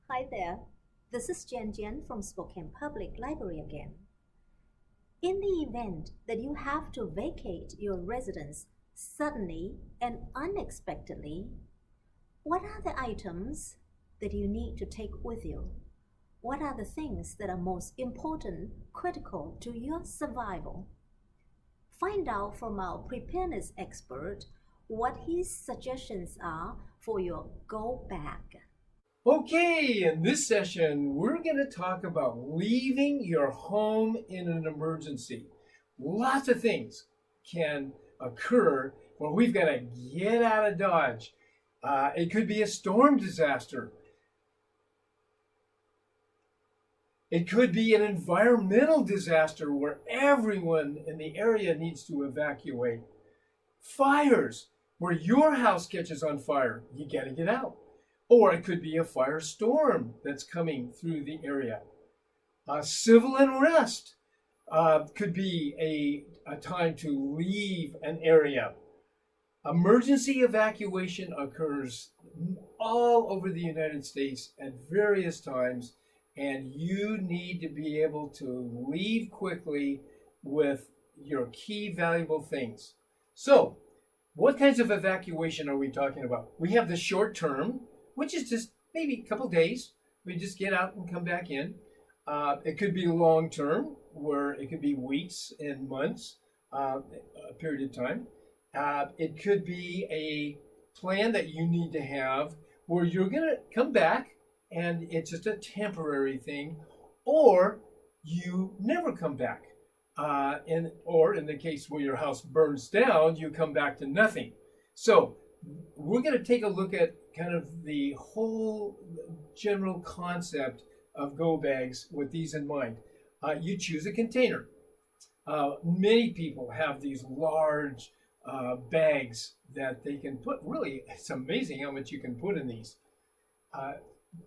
Hi there, this is Jen from Spokane Public Library again. In the event that you have to vacate your residence suddenly and unexpectedly, what are the items that you need to take with you? What are the things that are most important, critical to your survival? Find out from our preparedness expert what his suggestions are for your go bag. Okay, in this session, we're going to talk about leaving your home in an emergency. Lots of things can occur where we've got to get out of Dodge. It could be a storm disaster. It could be an environmental disaster where everyone in the area needs to evacuate. Fires, where your house catches on fire, you got to get out. Or it could be a firestorm that's coming through the area. Civil unrest could be a time to leave an area. Emergency evacuation occurs all over the United States at various times, and you need to be able to leave quickly with your key valuable things. So, what kinds of evacuation are we talking about? We have the short term, which is just maybe a couple days. We just get out and come back in. It could be long term, where it could be weeks and months, a period of time. It could be a plan that you need to have where you're going to come back and it's just a temporary thing, or you never come back. Or in the case where your house burns down, you come back to nothing. So we're going to take a look at kind of the whole general concept of go bags with these in mind. You choose a container. Many people have these large bags that they can put. Really, it's amazing how much you can put in these.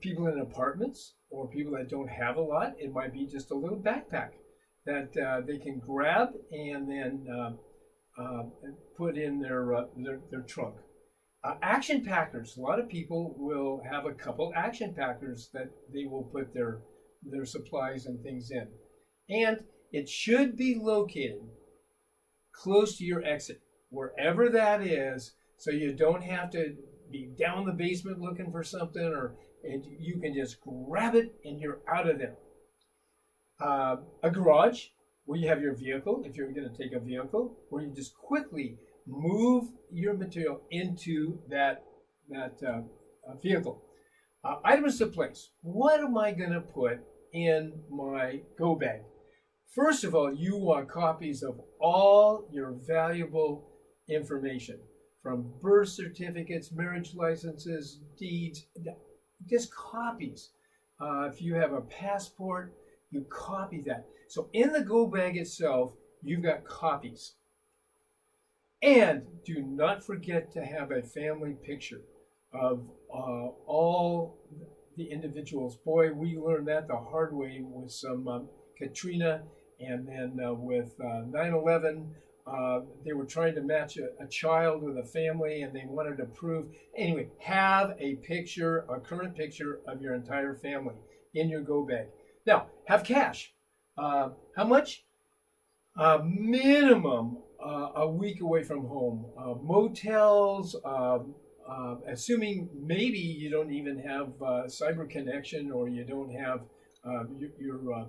People in apartments or people that don't have a lot, it might be just a little backpack that they can grab and then put in their trunk. Action packers. A lot of people will have a couple action packers that they will put their supplies and things in. And it should be located close to your exit, wherever that is, so you don't have to be down the basement looking for something, and you can just grab it and you're out of there. A garage where you have your vehicle, if you're going to take a vehicle, where you just quickly move your material into that vehicle. Items to place. What am I going to put in my go bag? First of all, you want copies of all your valuable information, from birth certificates, marriage licenses, deeds, just copies. If you have a passport, you copy that. So in the go bag itself, you've got copies. And do not forget to have a family picture of all the individuals. Boy, we learned that the hard way with some Katrina, and then with 9/11. They were trying to match a child with a family, and they wanted to prove. Anyway, have a picture, a current picture of your entire family in your go bag. Now, have cash. How much? Minimum a week away from home. Motels, assuming maybe you don't even have cyber connection, or you don't have your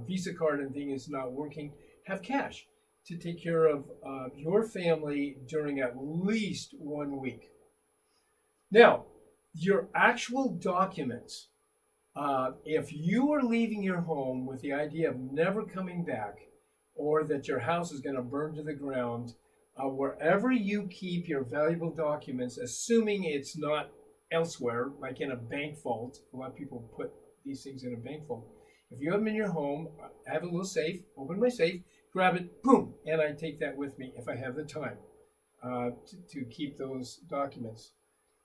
Visa card and thing is not working, have cash to take care of your family during at least 1 week. Now, your actual documents, if you are leaving your home with the idea of never coming back, or that your house is going to burn to the ground, wherever you keep your valuable documents, assuming it's not elsewhere, like in a bank vault. A lot of people put these things in a bank vault. If you have them in your home, I have a little safe, open my safe, grab it, boom, and I take that with me if I have the time to keep those documents.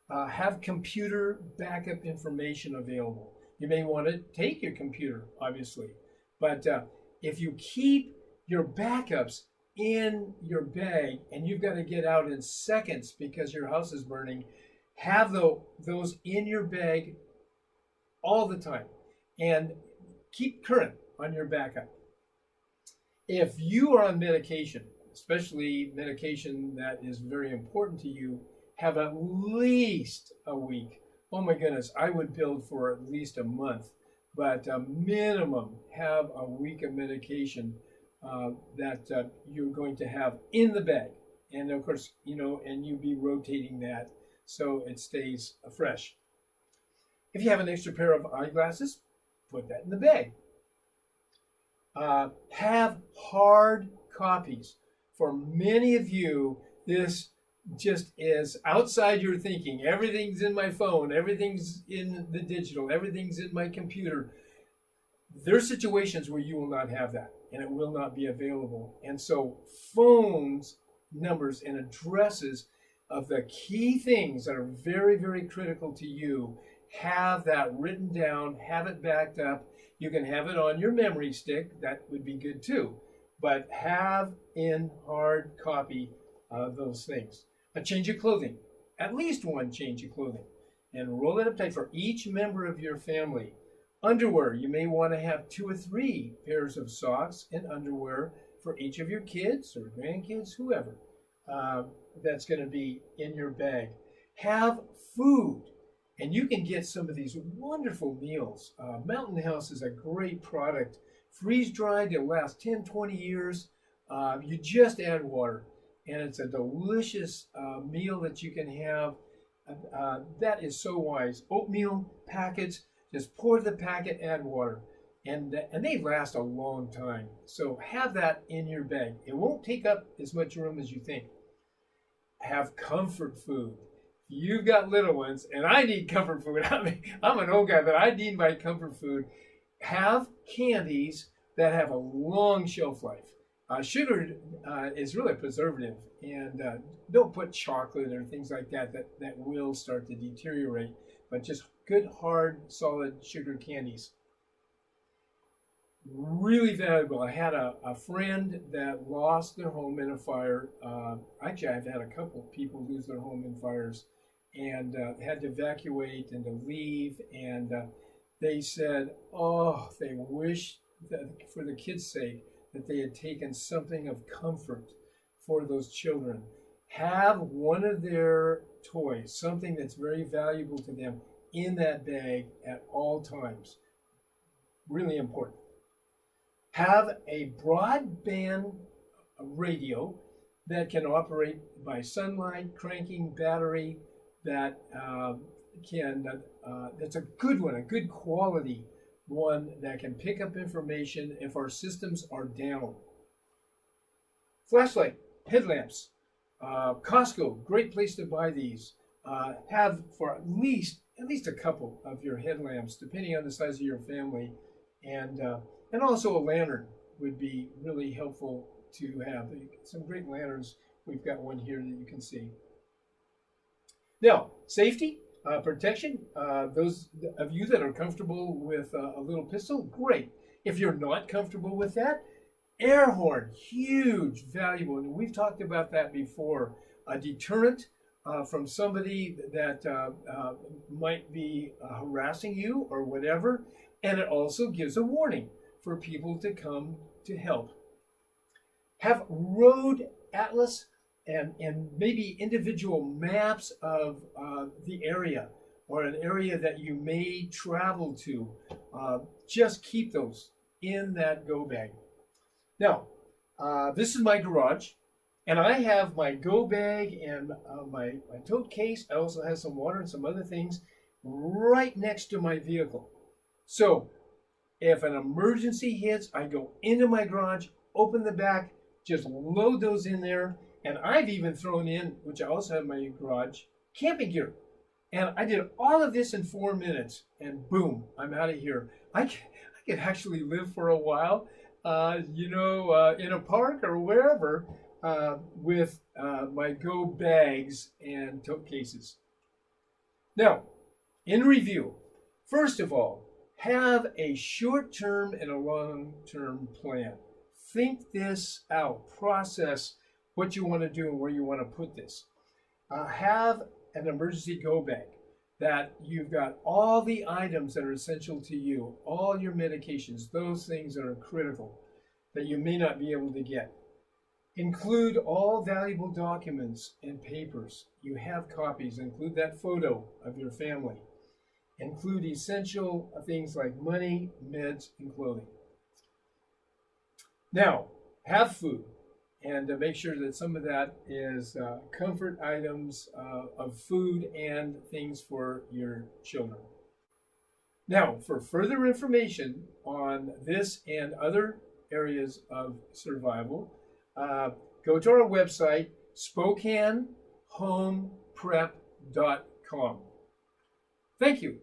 Have computer backup information available. You may want to take your computer, obviously, but if you keep your backups in your bag and you've got to get out in seconds because your house is burning, have those in your bag all the time, and keep current on your backup. If you are on medication, especially medication that is very important to you, have at least a week. Oh my goodness, I would build for at least a month, but minimum have a week of medication that you're going to have in the bag. And of course, and you be rotating that so it stays fresh. If you have an extra pair of eyeglasses, put that in the bag. Have hard copies. For many of you, this just is outside your thinking. Everything's in my phone, everything's in the digital, everything's in my computer. There are situations where you will not have that, and it will not be available. And so phones, numbers, and addresses of the key things that are very, very critical to you, have that written down, have it backed up. You can have it on your memory stick. That would be good too. But have in hard copy those things. A change of clothing, at least one change of clothing, and roll it up tight for each member of your family. Underwear, you may want to have 2 or 3 pairs of socks and underwear for each of your kids or grandkids, whoever that's going to be in your bag. Have food, and you can get some of these wonderful meals. Mountain House is a great product. Freeze-dried, it'll last 10, 20 years. You just add water, and it's a delicious meal that you can have. That is so wise. Oatmeal packets, just pour the packet, add water, and they last a long time. So have that in your bag. It won't take up as much room as you think. Have comfort food. You've got little ones, and I need comfort food. I'm an old guy, but I need my comfort food. Have candies that have a long shelf life. Sugar is really a preservative, and don't put chocolate or things like that will start to deteriorate, but just good, hard, solid sugar candies. Really valuable. I had a friend that lost their home in a fire. Actually, I've had a couple of people lose their home in fires and had to evacuate and to leave, and they said, they wish that for the kids' sake that they had taken something of comfort for those children. Have one of their toys, something that's very valuable to them, in that bag at all times. Really important. Have a broadband radio that can operate by sunlight, cranking battery, that's a good one, a good quality one that can pick up information if our systems are down. Flashlight, headlamps, Costco, great place to buy these. Have for at least a couple of your headlamps, depending on the size of your family, and also a lantern would be really helpful to have. Some great lanterns. We've got one here that you can see. Now, safety. Protection, those of you that are comfortable with a little pistol, great. If you're not comfortable with that, air horn, huge, valuable. And we've talked about that before. A deterrent from somebody that might be harassing you or whatever. And it also gives a warning for people to come to help. Have road atlas and maybe individual maps of the area or an area that you may travel to. Just keep those in that go bag. Now, this is my garage, and I have my go bag and my tote case. I also have some water and some other things right next to my vehicle. So if an emergency hits, I go into my garage, open the back, just load those in there. And I've even thrown in, which I also have in my garage, camping gear. And I did all of this in 4 minutes, and boom, I'm out of here. I could actually live for a while, in a park or wherever with my go bags and tote cases. Now, in review, first of all, have a short-term and a long-term plan. Think this out, process what you want to do and where you want to put this. Have an emergency go bag. that you've got all the items that are essential to you, all your medications, those things that are critical that you may not be able to get. Include all valuable documents and papers. You have copies. Include that photo of your family. Include essential things like money, meds, and clothing. Now, have food, and make sure that some of that is comfort items of food and things for your children. Now, for further information on this and other areas of survival, go to our website, SpokaneHomePrep.com. Thank you.